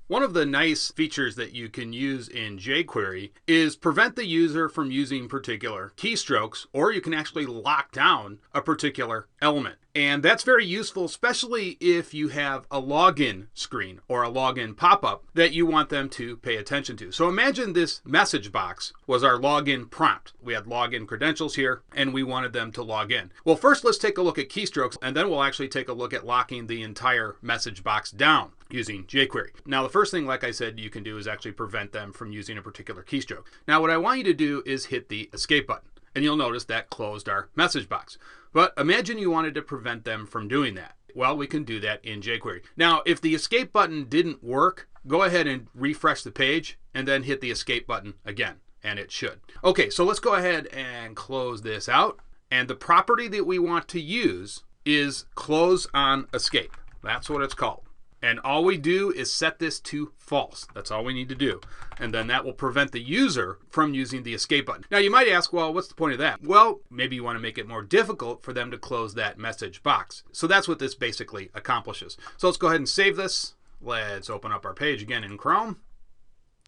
One of the nice features that you can use in jQuery is prevent the user from using particular keystrokes, or you can actually lock down a particular element. And that's very useful, especially if you have a login screen or a login pop-up that you want them to pay attention to. So imagine this message box was our login prompt. We had login credentials here, and we wanted them to log in. Well, first let's take a look at keystrokes, and then we'll actually take a look at locking the entire message box down using jQuery. Now, the first thing, like I said, you can do is actually prevent them from using a particular keystroke. Now, what I want you to do is hit the escape button, and you'll notice that closed our message box. But imagine you wanted to prevent them from doing that. Well, we can do that in jQuery. Now, if the escape button didn't work, go ahead and refresh the page and then hit the escape button again, and it should. Okay, so let's go ahead and close this out. And the property that we want to use is close on escape. That's what it's called. And all we do is set this to false. That's all we need to do. And then that will prevent the user from using the escape button. Now you might ask, well, what's the point of that? Well, maybe you want to make it more difficult for them to close that message box. So that's what this basically accomplishes. So let's go ahead and save this. Let's open up our page again in Chrome.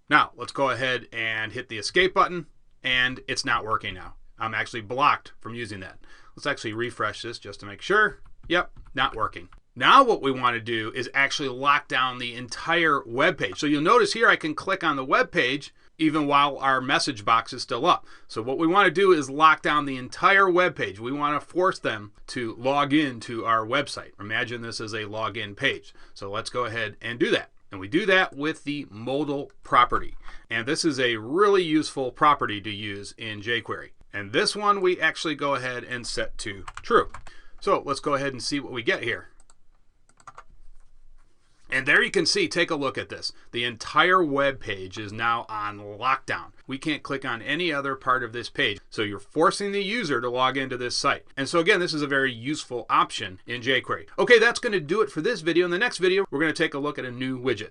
Now let's go ahead and hit the escape button, and it's not working now. I'm actually blocked from using that. Let's actually refresh this just to make sure. Yep, not working. Now what we want to do is actually lock down the entire web page. So you'll notice here I can click on the web page even while our message box is still up. So what we want to do is lock down the entire web page. We want to force them to log in to our website. Imagine this is a login page. So let's go ahead and do that. And we do that with the modal property. And this is a really useful property to use in jQuery. And this one we actually go ahead and set to true. So let's go ahead and see what we get here. And there you can see, take a look at this. The entire web page is now on lockdown. We can't click on any other part of this page. So you're forcing the user to log into this site. And so again, this is a very useful option in jQuery. Okay, that's going to do it for this video. In the next video, we're going to take a look at a new widget.